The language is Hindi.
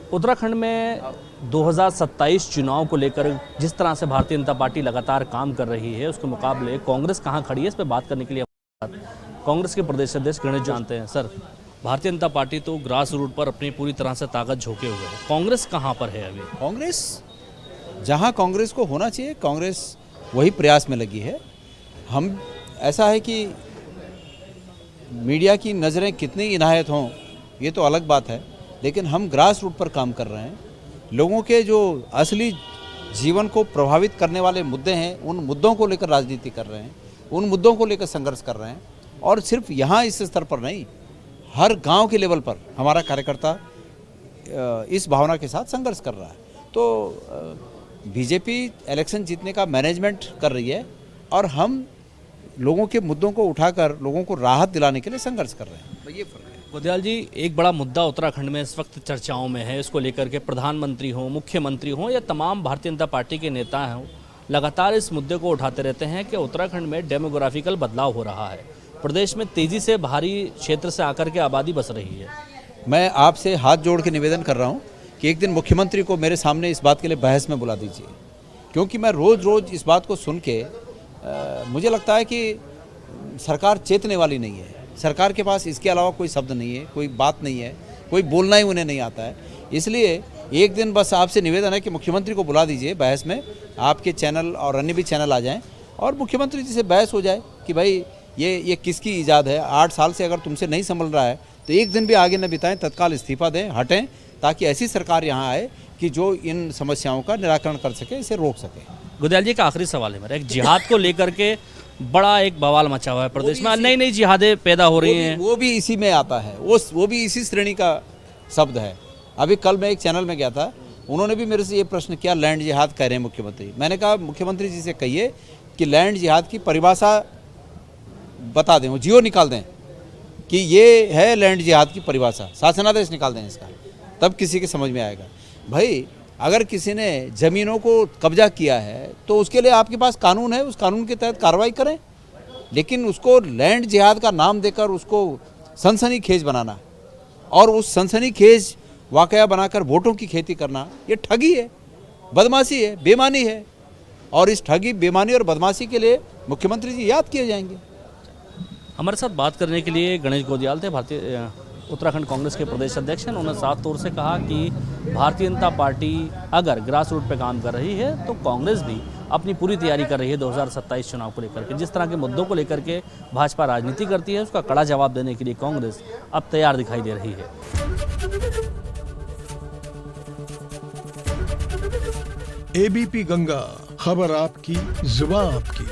उत्तराखंड में 2027 चुनाव को लेकर जिस तरह से भारतीय जनता पार्टी लगातार काम कर रही है, उसके मुकाबले कांग्रेस कहां खड़ी है, इस पर बात करने के लिए कांग्रेस के प्रदेश अध्यक्ष गणेश जानते हैं। सर, भारतीय जनता पार्टी तो ग्रास रूट पर अपनी पूरी तरह से ताकत झोंके हुए है, कांग्रेस कहां पर है अभी? कांग्रेस जहां कांग्रेस को होना चाहिए, कांग्रेस वही प्रयास में लगी है। हम ऐसा है कि मीडिया की नज़रें कितनी इनायत हों ये तो अलग बात है, लेकिन हम ग्रास रूट पर काम कर रहे हैं। लोगों के जो असली जीवन को प्रभावित करने वाले मुद्दे हैं, उन मुद्दों को लेकर राजनीति कर रहे हैं, उन मुद्दों को लेकर संघर्ष कर रहे हैं। और सिर्फ यहाँ इस स्तर पर नहीं, हर गांव के लेवल पर हमारा कार्यकर्ता इस भावना के साथ संघर्ष कर रहा है। तो बीजेपी इलेक्शन जीतने का मैनेजमेंट कर रही है और हम लोगों के मुद्दों को उठाकर लोगों को राहत दिलाने के लिए संघर्ष कर रहे हैं। ये फर्क है। गोदयाल जी, एक बड़ा मुद्दा उत्तराखंड में इस वक्त चर्चाओं में है, इसको लेकर के प्रधानमंत्री हों, मुख्यमंत्री हों या तमाम भारतीय जनता पार्टी के नेता हों, लगातार इस मुद्दे को उठाते रहते हैं कि उत्तराखंड में डेमोग्राफिकल बदलाव हो रहा है, प्रदेश में तेज़ी से बाहरी क्षेत्र से आकर के आबादी बस रही है। मैं आपसे हाथ जोड़ के निवेदन कर रहा हूँ कि एक दिन मुख्यमंत्री को मेरे सामने इस बात के लिए बहस में बुला दीजिए, क्योंकि मैं रोज़ इस बात को सुन के मुझे लगता है कि सरकार चेतने वाली नहीं है। सरकार के पास इसके अलावा कोई शब्द नहीं है, कोई बात नहीं है, कोई बोलना ही उन्हें नहीं आता है। इसलिए एक दिन बस आपसे निवेदन है कि मुख्यमंत्री को बुला दीजिए बहस में, आपके चैनल और अन्य भी चैनल आ जाएं और मुख्यमंत्री जी से बहस हो जाए कि भाई ये किसकी ईजाद है। 8 साल से अगर तुमसे नहीं संभल रहा है तो एक दिन भी आगे न बिताएं, तत्काल इस्तीफा दें, हटें, ताकि ऐसी सरकार यहाँ आए कि जो इन समस्याओं का निराकरण कर सके, इसे रोक सके। गोदयाल जी, का आखिरी सवाल है मेरा, एक जिहाद को लेकर के बड़ा एक बवाल मचा हुआ है प्रदेश में, नई नई जिहादें पैदा हो रही हैं। वो भी इसी में आता है, वो भी इसी श्रेणी का शब्द है। अभी कल मैं एक चैनल में गया था, उन्होंने भी मेरे से ये प्रश्न किया, लैंड जिहाद कह रहे हैं मुख्यमंत्री। मैंने कहा मुख्यमंत्री जी से कहिए कि लैंड जिहाद की परिभाषा बता दें, वो जियो निकाल दें कि ये है लैंड जिहाद की परिभाषा, शासनादेश निकाल दें इसका, तब किसी के समझ में आएगा। भाई अगर किसी ने ज़मीनों को कब्जा किया है तो उसके लिए आपके पास कानून है, उस कानून के तहत कार्रवाई करें, लेकिन उसको लैंड जिहाद का नाम देकर उसको सनसनीखेज बनाना और उस सनसनीखेज वाकया बनाकर वोटों की खेती करना, ये ठगी है, बदमाशी है, बेईमानी है। और इस ठगी, बेईमानी और बदमाशी के लिए मुख्यमंत्री जी याद किए जाएंगे। हमारे साथ बात करने के लिए गणेश गोदयाल थे, भारतीय उत्तराखंड कांग्रेस के प्रदेश अध्यक्ष हैं। उन्होंने साफ तौर से कहा कि भारतीय जनता पार्टी अगर ग्रास रूट पे काम कर रही है तो कांग्रेस भी अपनी पूरी तैयारी कर रही है 2027 चुनाव को लेकर के। जिस तरह के मुद्दों को लेकर के भाजपा राजनीति करती है, उसका कड़ा जवाब देने के लिए कांग्रेस अब तैयार दिखाई दे रही है। एबीपी गंगा, खबर आपकी, जुबान आपकी।